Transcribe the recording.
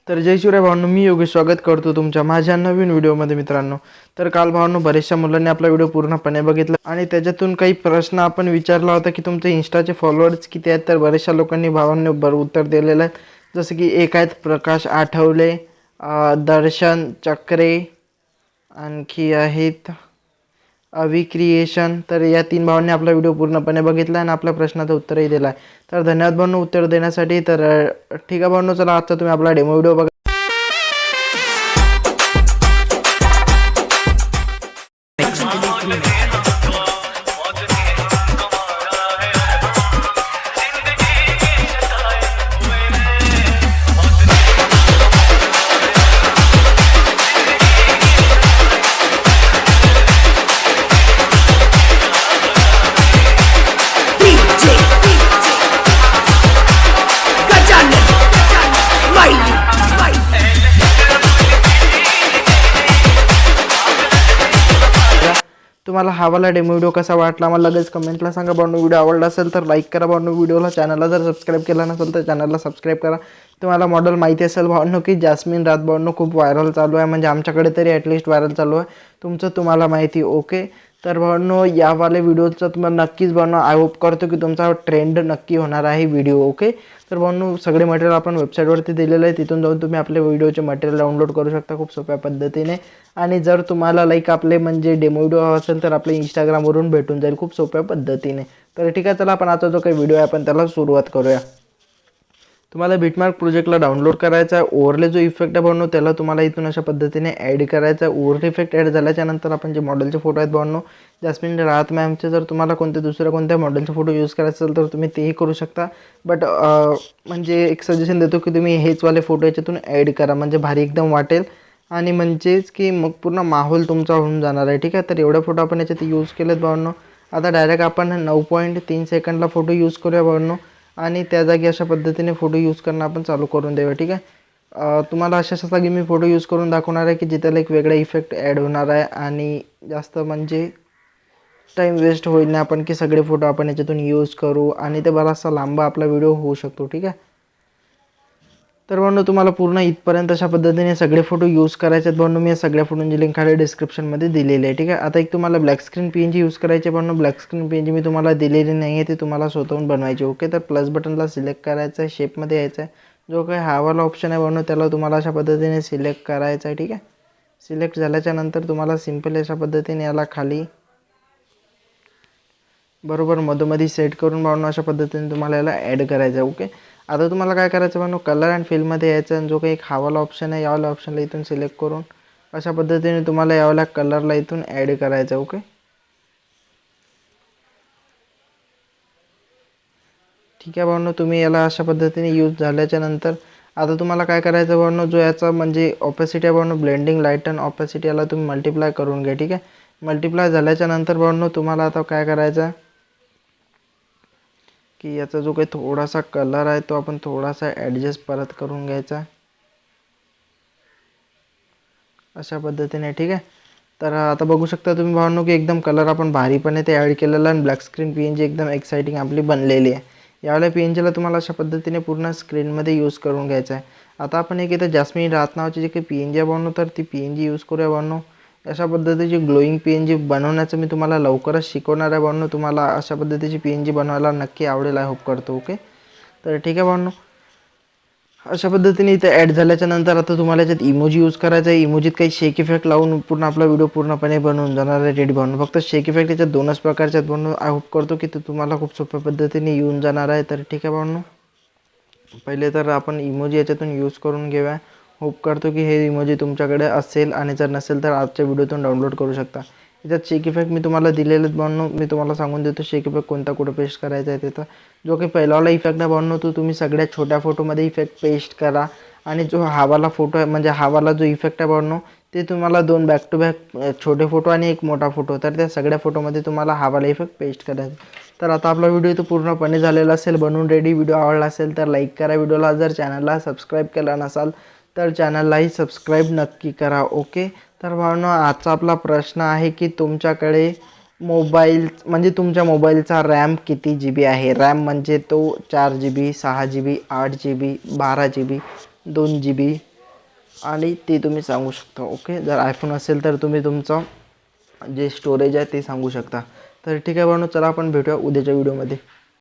तर जय शिवराय भावांनो, मी योगेश स्वागत करतो तुमच्या माझ्या नवीन व्हिडिओमध्ये मित्रांनो. तर काल भावांनो बऱ्याचशा मुलांनी आपला व्हिडिओ पूर्णपणे बघितला आणि त्याच्यातून काही प्रश्न आपण विचारला होता की तुमचे इन्स्टाचे फॉलोअर्स किती आहेत. तर बऱ्याचशा लोकांनी भावांनो उत्तर दिलेलं आहे. जसं की एक आहेत प्रकाश आठवले, दर्शन चक्रे, आणखी आहेत अवी क्रिएशन. तर या 3 भावांनी आपला व्हिडिओ पूर्णपणे बघितला आणि आपल्या प्रश्नाचं उत्तरही दिलं आहे. तर धन्यवाद भावांनो उत्तर देण्यासाठी. तर ठीक आहे भावांनो, चला आजचा तुम्ही आपला डेमो व्हिडिओ बघा. तुम्हाला हा वाला डेमो व्हिडिओ कसा वाटला मला लगेच कमेंटला सांगा भावांनो. व्हिडिओ आवडला असेल तर लाईक करा भावांनो व्हिडिओला. चॅनलला जर सबस्क्राईब केला नसेल तर चॅनलला सबस्क्राईब करा. तुम्हाला मॉडेल माहिती असेल भावांनो की जास्मिन राथ भावांनो खूप व्हायरल चालू आहे, म्हणजे आमच्याकडे तरी ॲटलिस्ट व्हायरल चालू आहे. तुमचं तुम्हाला माहिती. ओके, तर भावांनो यावाले व्हिडिओचं तुम्हाला नक्कीच भावांनो आय होप करतो की तुमचा ट्रेंड नक्की होणार आहे व्हिडिओ. ओके, तर भावांनो सगळे मटेरियल आपण वेबसाईटवरती दिलेलं आहे, तिथून जाऊन तुम्ही आपले व्हिडिओचे मटेरियल डाउनलोड करू शकता खूप सोप्या पद्धतीने. आणि जर तुम्हाला लाईक आपले म्हणजे डेमो व्हिडिओ असेल तर आपले इंस्टाग्रामवरून भेटून जाईल खूप सोप्या पद्धतीने. तर ठीक आहे, चला आपण आजचा जो काही व्हिडिओ आहे आपण त्याला सुरुवात करूया. तुम्हाला बिटमार्क प्रोजेक्टला डाउनलोड करायचा आहे. ओव्हरले जो इफेक्ट आहे भावांनो त्याला तुम्हाला इथून अशा पद्धतीने ॲड करायचा आहे. ओव्हर इफेक्ट ॲड झाल्याच्या नंतर आपण जे मॉडेलचे फोटो आहेत भावांनो जास्मिन राहत मॅमचे, जर तुम्हाला दुसऱ्या कोणत्या मॉडेलचे फोटो यूज करायचे असेल तर तुम्ही तेही करू शकता. बट म्हणजे एक सजेशन देतो की तुम्ही हेचवाले फोटो याच्यातून ॲड करा, म्हणजे भारी एकदम वाटेल आणि म्हणजेच की मग पूर्ण माहोल तुमचा होऊन जाणार आहे. ठीक आहे, तर एवढे फोटो आपण याच्यात यूज केलेत भावांनो. आता डायरेक्ट आपण 9.3 सेकंडला फोटो यूज करूया भावांनो आणि त्या जागी अशा पद्धतीने फोटो यूज करणं आपण चालू करून देऊया. ठीक आहे, तुम्हाला अशा जागी मी फोटो यूज करून दाखवणार आहे की जिथं एक वेगळा इफेक्ट ॲड होणार आहे आणि जास्त म्हणजे टाईम वेस्ट होईल नाही आपण की सगळे फोटो आपण याच्यातून यूज करू आणि ते बराचसा लांबा आपला व्हिडिओ होऊ शकतो. ठीक आहे, तर भावांनो तुम्हाला पूर्ण इथपर्यंत अशा पद्धतीने सगळे फोटो यूज करायचे आहेत भावांनो. मी या सगळ्या फोटोंची लिंक खाली डिस्क्रिप्शनमध्ये दिलेली आहे. ठीक आहे, आता एक तुम्हाला ब्लॅक स्क्रीन PNG यूज करायचे भावांनो. ब्लॅक स्क्रीन PNG मी तुम्हाला दिलेली नाही आहे, ते तुम्हाला स्वतःहून बनवायचे. ओके, तर प्लस बटनला सिलेक्ट करायचं आहे, शेपमध्ये यायचं आहे. जो काही हा वाला ऑप्शन आहे भावांनो त्याला तुम्हाला अशा पद्धतीने सिलेक्ट करायचं आहे. ठीक आहे, सिलेक्ट झाल्याच्या नंतर तुम्हाला सिम्पल अशा पद्धतीने याला खाली बरोबर मधोमधी सेट करून भावांनो अशा पद्धतीने तुम्हाला याला ॲड करायचं आहे. ओके, आता तुम्हाला काय करायचं भावांनो, कलर अँड फिलमध्ये यायचं आणि जो काही एक हावाला ऑप्शन आहे यावाला ऑप्शनला इथून सिलेक्ट करून अशा पद्धतीने तुम्हाला यावाला कलरला इथून ॲड करायचं आहे. ओके, ठीक आहे भावांनो, तुम्ही याला अशा पद्धतीने यूज झाल्याच्या नंतर आता तुम्हाला काय करायचं भावांनो, जो याचा म्हणजे ऑपॅसिटी आहे भावांनो ब्लेंडिंग लाईट अँड ऑपॅसिटी याला तुम्ही मल्टिप्लाय करून घ्या. ठीक आहे, मल्टिप्लाय झाल्याच्या नंतर भावांनो तुम्हाला आता काय करायचं की याचा जो काही थोडासा कलर आहे तो आपण थोडासा ॲडजस्ट परत करून घ्यायचा अशा पद्धतीने. ठीक आहे, तर आता बघू शकता तुम्ही भावांनो की एकदम कलर आपण भारीपणे ते ॲड केलेला आणि ब्लॅक स्क्रीन PNG एकदम एक्साइटिंग आपली बनलेली आहे. यावेळेला PNGला तुम्हाला अशा पद्धतीने पूर्ण स्क्रीनमध्ये यूज करून घ्यायचं आहे. आता आपण एक इथं जास्मिन राथ नावाची जी काही PNG आहे भावांनो तर ती PNG यूज करूया भावांनो. अशा पद्धतीची ग्लोईंग PNG बनवण्याचं मी तुम्हाला लवकरच शिकवणार आहे भावांनो. तुम्हाला अशा पद्धतीची PNG बनवायला नक्की आवडेल आय होप करतो. ओके, तर ठीक आहे भावांनो, अशा पद्धतीने इथे ॲड झाल्याच्या नंतर आता तुम्हाला याच्यात इमोजी यूज करायचा आहे. इमोजीत काही शेक इफेक्ट लावून पूर्ण आपला व्हिडिओ पूर्णपणे बनवून जाणार आहे रेडी भावांनो. फक्त शेक इफेक्ट याच्यात 2च प्रकारचे आहेत भावांनो. आय होप करतो की ते तुम्हाला खूप सोप्या पद्धतीने येऊन जाणार आहे. तर ठीक आहे भावांनो, पहिले तर आपण इमोजी याच्यातून यूज करून घेऊया. होप करतो की हे इमोजी तुमच्याकडे असेल आणि जर नसेल तर आजच्या व्हिडिओतून डाउनलोड करू शकता. याच्यात शेक इफेक्ट मी तुम्हाला दिलेले आहेत भावांनो. मी तुम्हाला सांगून देतो शेक इफेक्ट कोणता कुठं पेस्ट करायचा आहे त्याचा. जो काही पहिलावाला इफेक्ट आहे भावांनो तो तुम्ही सगळ्यात छोट्या फोटोमध्ये इफेक्ट पेस्ट करा आणि जो हावाला फोटो आहे म्हणजे हावाला जो इफेक्ट आहे भावांनो ते तुम्हाला 2 बॅक टू बॅक छोटे फोटो आणि एक मोठा फोटो, तर त्या सगळ्या फोटोमध्ये तुम्हाला हावाला इफेक्ट पेस्ट करायचा. तर आता आपला व्हिडिओ तो पूर्णपणे झालेला असेल बनवून रेडी. व्हिडिओ आवडला असेल तर लाईक करा व्हिडिओला. जर चॅनलला सबस्क्राईब केला नसाल तर चॅनललाही सबस्क्राईब नक्की करा. ओके, तर भावांनो आजचा आपला प्रश्न आहे की तुमच्याकडे मोबाईल म्हणजे तुमच्या मोबाईलचा रॅम किती GB आहे. रॅम म्हणजे तो 4 GB, 6 GB, 8 GB, 12 GB, 2 GB, आणि ते तुम्ही सांगू शकता. ओके, जर आयफोन असेल तर तुम्ही तुमचं जे स्टोरेज आहे ते सांगू शकता. तर ठीक आहे भावांनो, चला आपण भेटूया उद्याच्या व्हिडिओमध्ये.